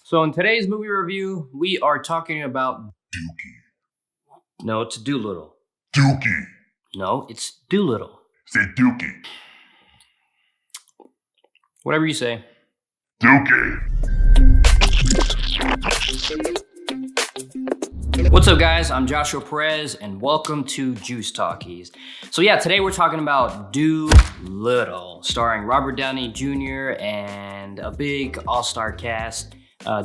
So in today's movie review, we are talking about Dookie. No, it's Dolittle. Dookie. No, it's Dolittle. Say Dookie. Whatever you say. Dookie. What's up, guys? I'm Joshua Perez, and welcome to Juice Talkies. So yeah, today we're talking about Dolittle, starring Robert Downey Jr. and a big all-star cast.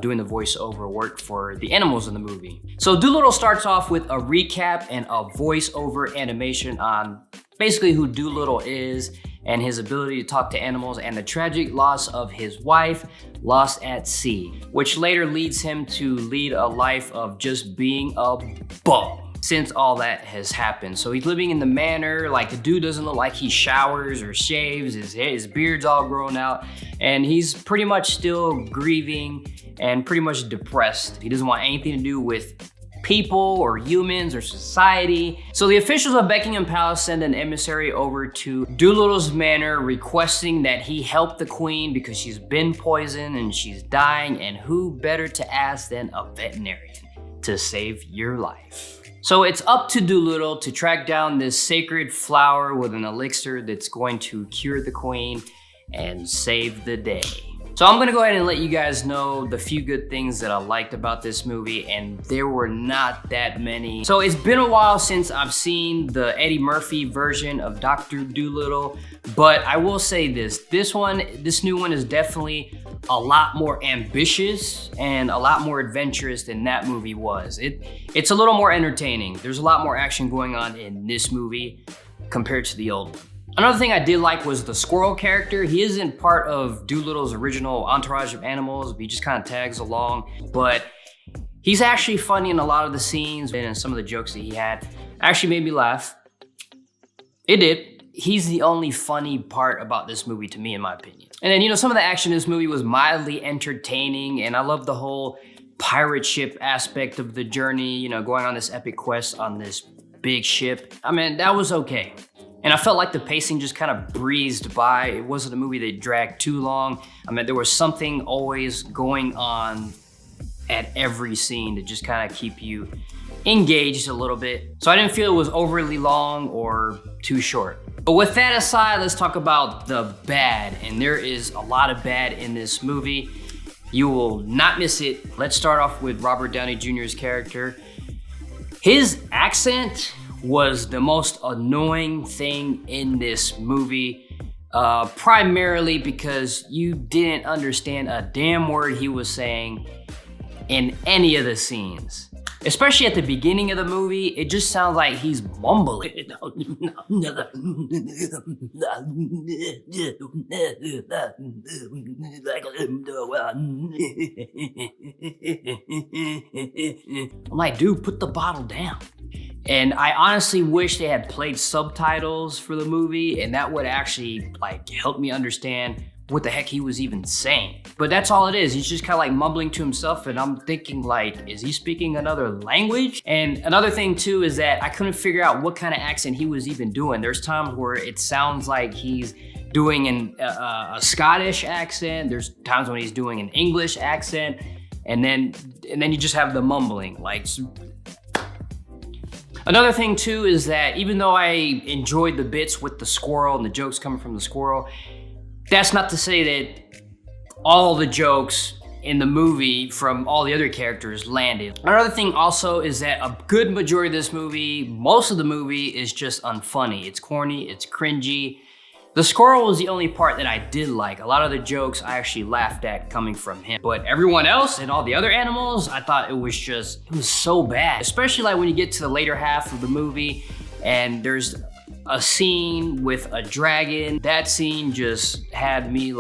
Doing the voiceover work for the animals in the movie. So Dolittle starts off with a recap and a voiceover animation on basically who Dolittle is and his ability to talk to animals and the tragic loss of his wife lost at sea, which later leads him to lead a life of just being a bum since all that has happened. So he's living in the manor, like the dude doesn't look like he showers or shaves, his beard's all grown out, and he's pretty much still grieving and pretty much depressed. He doesn't want anything to do with people or humans or society. So the officials of Buckingham Palace send an emissary over to Dolittle's manor requesting that he help the queen because she's been poisoned and she's dying, and who better to ask than a veterinarian to save your life. So it's up to Dolittle to track down this sacred flower with an elixir that's going to cure the queen and save the day. So I'm gonna go ahead and let you guys know the few good things that I liked about this movie, and there were not that many. So it's been a while since I've seen the Eddie Murphy version of Dr. Dolittle, but I will say this new one is definitely a lot more ambitious and a lot more adventurous than that movie was. It's a little more entertaining. There's a lot more action going on in this movie compared to the old one. Another thing I did like was the squirrel character. He isn't part of Dolittle's original entourage of animals. He just kind of tags along, but he's actually funny in a lot of the scenes, and some of the jokes that he had actually made me laugh. It did. He's the only funny part about this movie to me, in my opinion. And then, some of the action in this movie was mildly entertaining, and I love the whole pirate ship aspect of the journey, going on this epic quest on this big ship. I mean, that was okay. And I felt like the pacing just kind of breezed by. It wasn't a movie that dragged too long. I mean, there was something always going on at every scene to just kind of keep you engaged a little bit. So I didn't feel it was overly long or too short. But with that aside, let's talk about the bad. And there is a lot of bad in this movie. You will not miss it. Let's start off with Robert Downey Jr.'s character. His accent was the most annoying thing in this movie, primarily because you didn't understand a damn word he was saying in any of the scenes. Especially at the beginning of the movie, it just sounds like he's mumbling. I'm like, dude, put the bottle down. And I honestly wish they had played subtitles for the movie, and that would actually help me understand what the heck he was even saying. But that's all it is. He's just kind of mumbling to himself, and I'm thinking is he speaking another language? And another thing too is that I couldn't figure out what kind of accent he was even doing. There's times where it sounds like he's doing a Scottish accent. There's times when he's doing an English accent, and then you just have the mumbling. Another thing too is that even though I enjoyed the bits with the squirrel and the jokes coming from the squirrel, that's not to say that all the jokes in the movie from all the other characters landed. Another thing also is that a good majority of this movie, most of the movie, is just unfunny. It's corny, it's cringy. The squirrel was the only part that I did like. A lot of the jokes I actually laughed at coming from him. But everyone else and all the other animals, I thought it was so bad. Especially when you get to the later half of the movie and there's a scene with a dragon. That scene just had me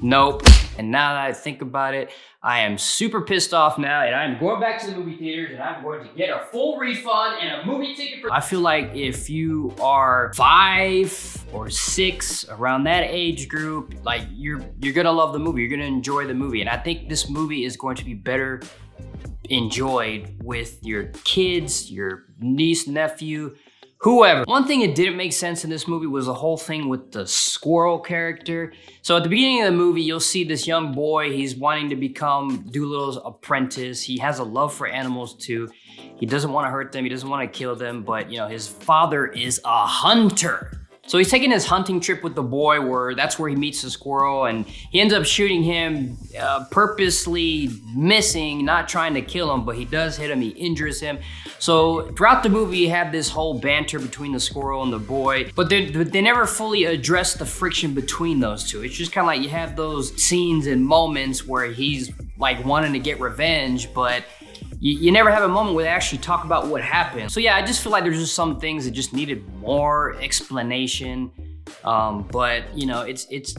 nope. And now that I think about it, I am super pissed off now, and I'm going back to the movie theaters and I'm going to get a full refund and a movie ticket I feel like if you are 5 or 6, around that age group, you're gonna love the movie, you're gonna enjoy the movie. And I think this movie is going to be better enjoyed with your kids, your niece, nephew, whoever. One thing that didn't make sense in this movie was the whole thing with the squirrel character. So at the beginning of the movie, you'll see this young boy, he's wanting to become Doolittle's apprentice. He has a love for animals too. He doesn't want to hurt them, he doesn't want to kill them, but you know, his father is a hunter. So he's taking his hunting trip with the boy that's where he meets the squirrel, and he ends up shooting him, purposely missing, not trying to kill him, but he does hit him, he injures him. So throughout the movie, you have this whole banter between the squirrel and the boy, but they never fully address the friction between those two. It's just kind of like you have those scenes and moments where he's like wanting to get revenge, but you never have a moment where they actually talk about what happened. So yeah, I just feel like there's just some things that just needed more explanation. But you know, it's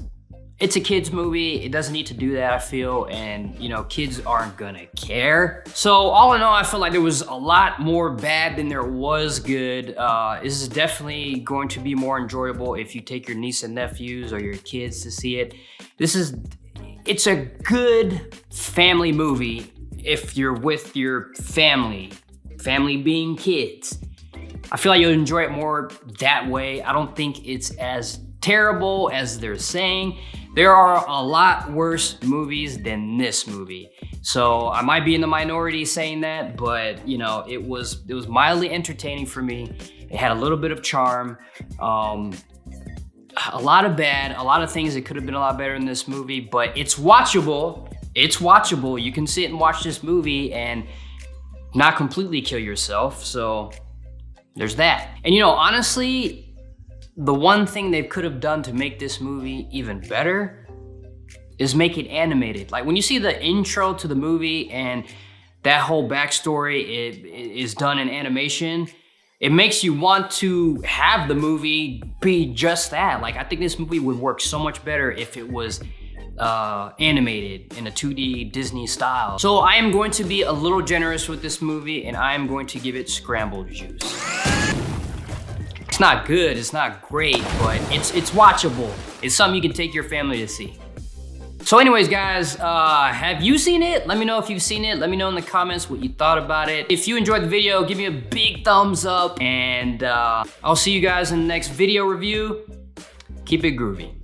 a kid's movie. It doesn't need to do that, I feel, and you know, kids aren't gonna care. So all in all, I feel like there was a lot more bad than there was good. This is definitely going to be more enjoyable if you take your niece and nephews or your kids to see it. It's a good family movie if you're with your family being kids. I feel like you'll enjoy it more that way. I don't think it's as terrible as they're saying. There are a lot worse movies than this movie. So I might be in the minority saying that, but you know, it was mildly entertaining for me. It had a little bit of charm. A lot of bad, a lot of things that could have been a lot better in this movie, but it's watchable. It's watchable. You can sit and watch this movie and not completely kill yourself. So there's that. And you know, honestly, the one thing they could have done to make this movie even better is make it animated. Like when you see the intro to the movie and that whole backstory is done in animation, it makes you want to have the movie be just that. Like I think this movie would work so much better if it was animated in a 2D Disney style. So I am going to be a little generous with this movie and I am going to give it scrambled juice. It's not good, it's not great, but it's watchable. It's something you can take your family to see. So anyways, guys, have you seen it? Let me know if you've seen it. Let me know in the comments what you thought about it. If you enjoyed the video, give me a big thumbs up and I'll see you guys in the next video review. Keep it groovy.